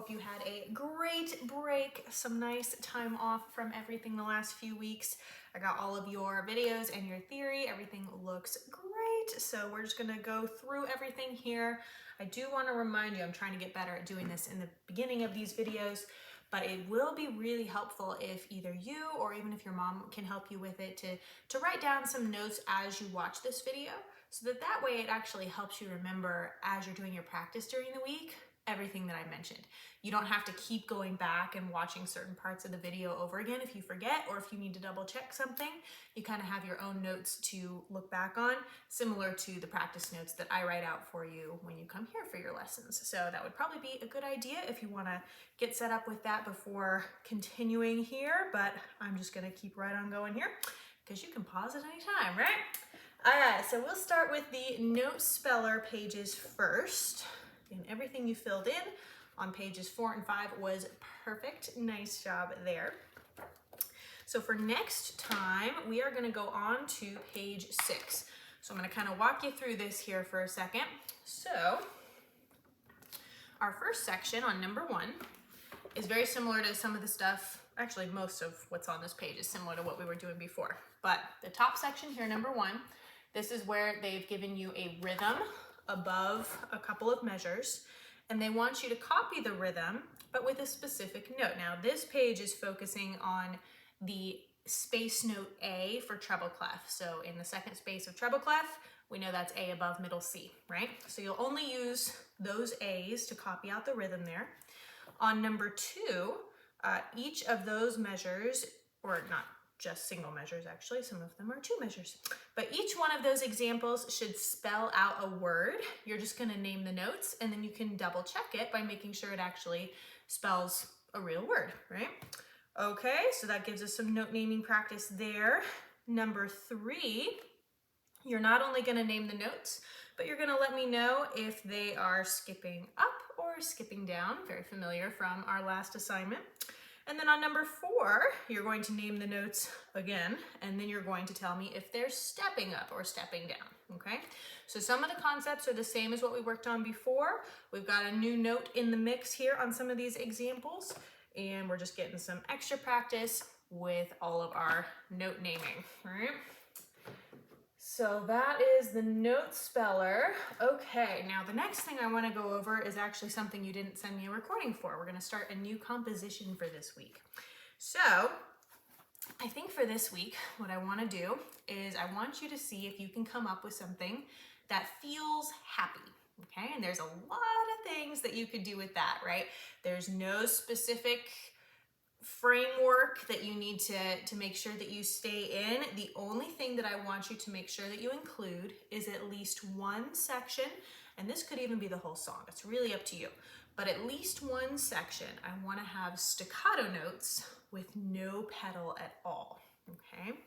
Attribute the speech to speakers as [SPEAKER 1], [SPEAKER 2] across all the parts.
[SPEAKER 1] hope you had a great break, some nice time off from everything the last few weeks. I got all of your videos and your theory. Everything looks great. So we're just gonna go through everything here. I do wanna remind you, I'm trying to get better at doing this in the beginning of these videos, but it will be really helpful if either you or even if your mom can help you with it to write down some notes as you watch this video, so that way it actually helps you remember as you're doing your practice during the week, everything that I mentioned. You don't have to keep going back and watching certain parts of the video over again if you forget or if you need to double check something. You kind of have your own notes to look back on, similar to the practice notes that I write out for you when you come here for your lessons. So that would probably be a good idea if you want to get set up with that before continuing here, but I'm just going to keep right on going here because you can pause at any time, right? All right, so we'll start with the note speller pages first. And everything you filled in on pages 4 and 5 was perfect. Nice job there. So for next time, we are going to go on to page 6. So I'm going to kind of walk you through this here for a second. So our first section on number 1 is very similar to some of the stuff, actually most of what's on this page is similar to what we were doing before. But the top section here, number 1, this is where they've given you a rhythm above a couple of measures, and they want you to copy the rhythm, but with a specific note. Now, this page is focusing on the space note A for treble clef. So in the second space of treble clef, we know that's A above middle C, right? So you'll only use those A's to copy out the rhythm there. On number 2, each of those measures, or not just single measures actually, some of them are 2 measures, but each one of those examples should spell out a word. You're just going to name the notes, and then you can double check it by making sure it actually spells a real word, right? Okay, so that gives us some note naming practice there. Number 3, you're not only going to name the notes, but you're going to let me know if they are skipping up or skipping down. Very familiar from our last assignment. And then on number 4, you're going to name the notes again, and then you're going to tell me if they're stepping up or stepping down, okay? So some of the concepts are the same as what we worked on before. We've got a new note in the mix here on some of these examples, and we're just getting some extra practice with all of our note naming, all right? So that is the note speller. Okay, now the next thing I want to go over is actually something you didn't send me a recording for. We're going to start a new composition for this week. So I think for this week, what I want to do is I want you to see if you can come up with something that feels happy. Okay, and there's a lot of things that you could do with that, right? There's no specific framework that you need to make sure that you stay in. The only thing that I want you to make sure that you include is at least one section, and this could even be the whole song. It's really up to you. But at least one section, I want to have staccato notes with no pedal at all, okay?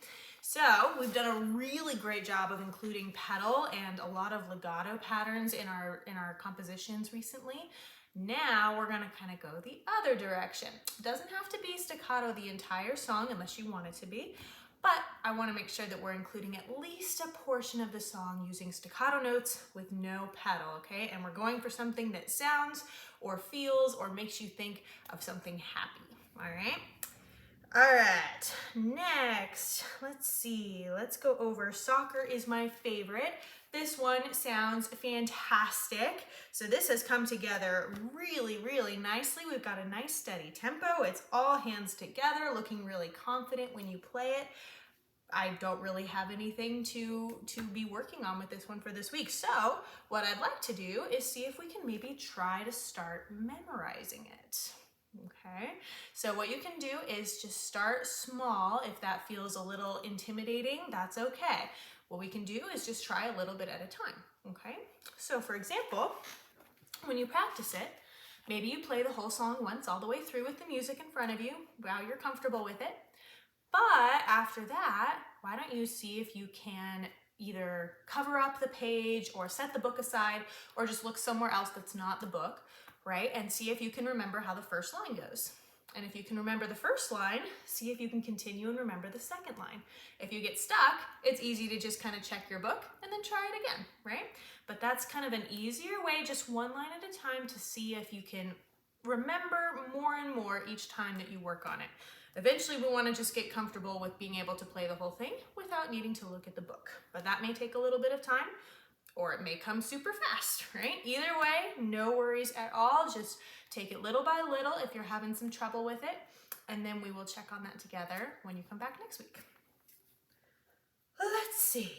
[SPEAKER 1] So we've done a really great job of including pedal and a lot of legato patterns in our compositions recently. Now we're going to kind of go the other direction. It doesn't have to be staccato the entire song unless you want it to be, but I want to make sure that we're including at least a portion of the song using staccato notes with no pedal, okay? And we're going for something that sounds or feels or makes you think of something happy, all right? All right, next, let's see. Let's go over Soccer Is My Favorite. This one sounds fantastic. So this has come together really, really nicely. We've got a nice steady tempo. It's all hands together, looking really confident when you play it. I don't really have anything to be working on with this one for this week. So what I'd like to do is see if we can maybe try to start memorizing it. Okay, so what you can do is just start small. If that feels a little intimidating, that's okay. What we can do is just try a little bit at a time, okay? So for example, when you practice it, maybe you play the whole song once all the way through with the music in front of you while you're comfortable with it. But after that, why don't you see if you can either cover up the page or set the book aside or just look somewhere else that's not the book, right? And see if you can remember how the first line goes. And if you can remember the first line, see if you can continue and remember the second line. If you get stuck, it's easy to just kind of check your book and then try it again, right? But that's kind of an easier way, just one line at a time, to see if you can remember more and more each time that you work on it. Eventually, we want to just get comfortable with being able to play the whole thing without needing to look at the book. But that may take a little bit of time, or it may come super fast, right? Either way, no worries at all. Just take it little by little if you're having some trouble with it, and then we will check on that together when you come back next week. Let's see.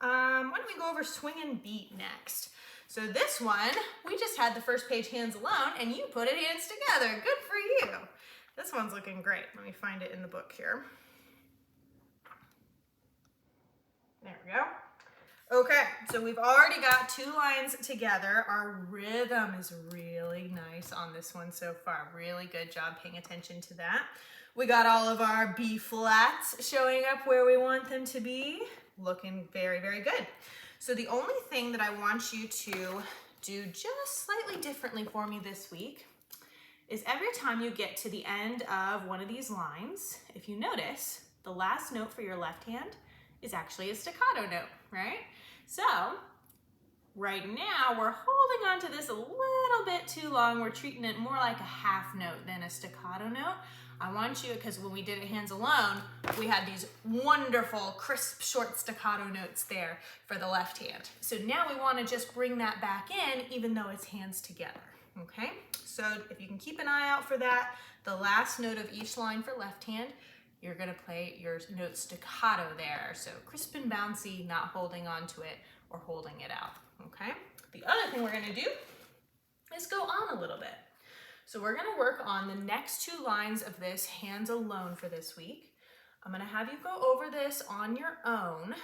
[SPEAKER 1] Why don't we go over swing and beat next? So this one, we just had the first page hands alone, and you put it hands together. Good for you. This one's looking great. Let me find it in the book here. There we go. Okay, so we've already got 2 lines together. Our rhythm is really nice on this one so far. Really good job paying attention to that. We got all of our B flats showing up where we want them to be. Looking very, very good. So the only thing that I want you to do just slightly differently for me this week is every time you get to the end of one of these lines, if you notice, the last note for your left hand is actually a staccato note, right? So right now we're holding on to this a little bit too long. We're treating it more like a half note than a staccato note. I want you, because when we did it hands alone, we had these wonderful, crisp, short staccato notes there for the left hand. So now we want to just bring that back in, even though it's hands together, okay? So if you can keep an eye out for that, the last note of each line for left hand, you're gonna play your note staccato there. So crisp and bouncy, not holding on to it or holding it out, okay? The other thing we're gonna do is go on a little bit. So we're gonna work on the next 2 lines of this hands alone for this week. I'm gonna have you go over this on your own,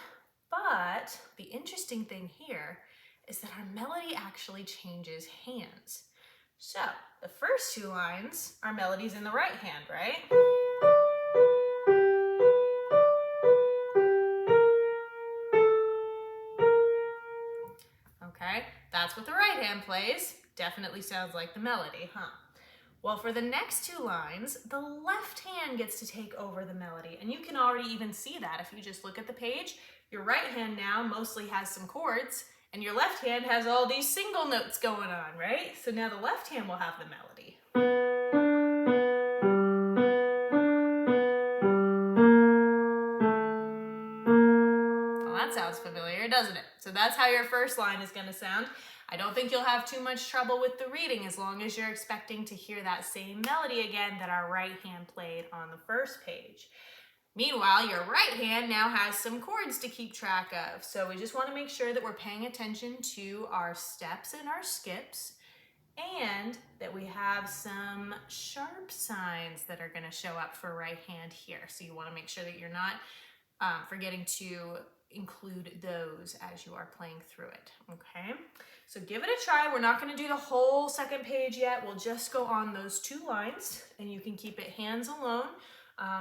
[SPEAKER 1] but the interesting thing here is that our melody actually changes hands. So the first 2 lines, our melody's in the right hand, right? Okay, that's what the right hand plays. Definitely sounds like the melody, huh? Well, for the next 2 lines, the left hand gets to take over the melody. And you can already even see that if you just look at the page. Your right hand now mostly has some chords, and your left hand has all these single notes going on, right? So now the left hand will have the melody. Well, that sounds familiar, doesn't it? So that's how your first line is going to sound. I don't think you'll have too much trouble with the reading as long as you're expecting to hear that same melody again that our right hand played on the first page. Meanwhile, your right hand now has some chords to keep track of. So we just want to make sure that we're paying attention to our steps and our skips, and that we have some sharp signs that are going to show up for right hand here. So you want to make sure that you're not forgetting to include those as you are playing through it, okay? So give it a try. We're not going to do the whole second page yet. We'll just go on those 2 lines, and you can keep it hands alone.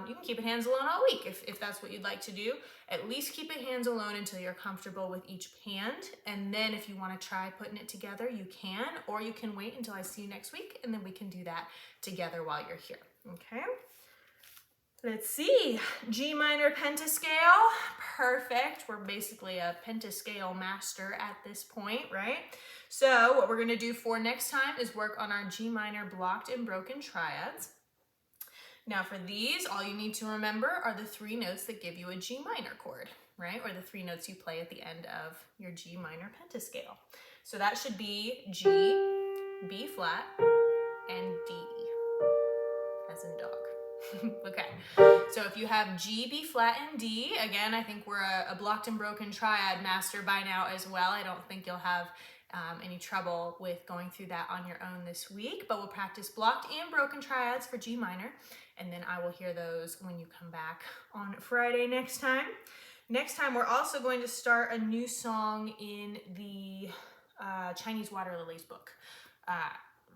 [SPEAKER 1] You can keep it hands alone all week if that's what you'd like to do. At least keep it hands alone until you're comfortable with each hand. And then if you want to try putting it together, you can, or you can wait until I see you next week, and then we can do that together while you're here, okay? Let's see, G minor pentascale, perfect. We're basically a pentascale master at this point, right? So what we're gonna do for next time is work on our G minor blocked and broken triads. Now for these, all you need to remember are the 3 notes that give you a G minor chord, right? Or the 3 notes you play at the end of your G minor pentascale. So that should be G, B flat, and D, as in dog. Okay, so if you have G, B flat, and D, again, I think we're a blocked and broken triad master by now as well. I don't think you'll have any trouble with going through that on your own this week, but we'll practice blocked and broken triads for G minor, and then I will hear those when you come back on Friday next time. Next time, we're also going to start a new song in the Chinese Water Lilies book.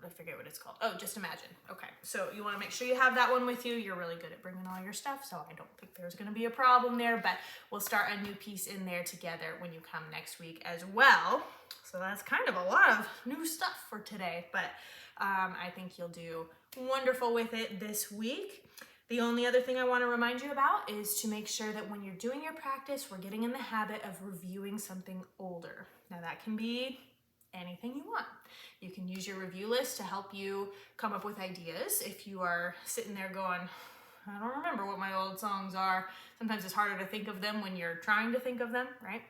[SPEAKER 1] I forget what it's called. Oh, Just Imagine. Okay, so you want to make sure you have that one with you. You're really good at bringing all your stuff, so I don't think there's going to be a problem there, but we'll start a new piece in there together when you come next week as well. So that's kind of a lot of new stuff for today, but I think you'll do wonderful with it this week. The only other thing I want to remind you about is to make sure that when you're doing your practice, we're getting in the habit of reviewing something older. Now that can be anything you want. You can use your review list to help you come up with ideas. If you are sitting there going, I don't remember what my old songs are. Sometimes it's harder to think of them when you're trying to think of them, right?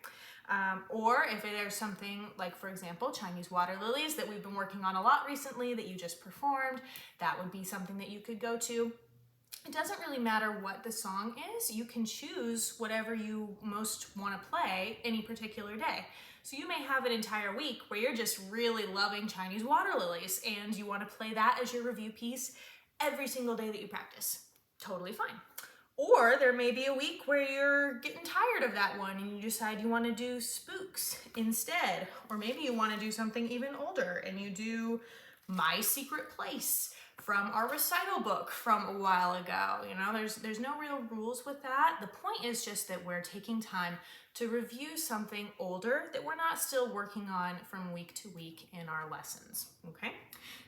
[SPEAKER 1] Or if there's something like, for example, Chinese Water Lilies that we've been working on a lot recently that you just performed, that would be something that you could go to. It doesn't really matter what the song is. You can choose whatever you most want to play any particular day. So you may have an entire week where you're just really loving Chinese Water Lilies and you want to play that as your review piece every single day that you practice. Totally fine. Or there may be a week where you're getting tired of that one and you decide you want to do Spooks instead. Or maybe you want to do something even older and you do My Secret Place from our recital book from a while ago. You know, there's no real rules with that. The point is just that we're taking time to review something older that we're not still working on from week to week in our lessons, okay?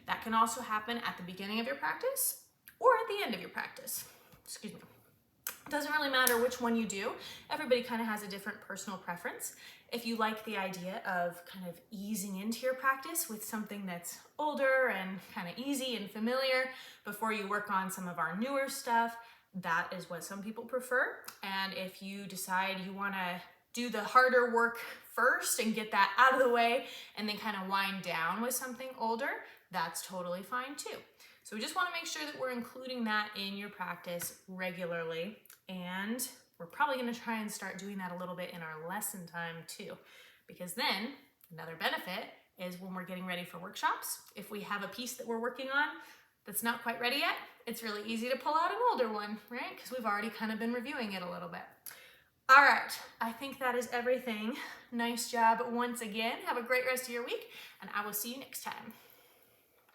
[SPEAKER 1] That can also happen at the beginning of your practice or at the end of your practice. Excuse me. It doesn't really matter which one you do. Everybody kind of has a different personal preference. If you like the idea of kind of easing into your practice with something that's older and kind of easy and familiar before you work on some of our newer stuff, that is what some people prefer. And if you decide you want to do the harder work first and get that out of the way and then kind of wind down with something older, that's totally fine too. So we just want to make sure that we're including that in your practice regularly, and we're probably going to try and start doing that a little bit in our lesson time too, because then another benefit is when we're getting ready for workshops, if we have a piece that we're working on that's not quite ready yet, it's really easy to pull out an older one, right? Because we've already kind of been reviewing it a little bit. All right, I think that is everything. Nice job once again. Have a great rest of your week, and I will see you next time.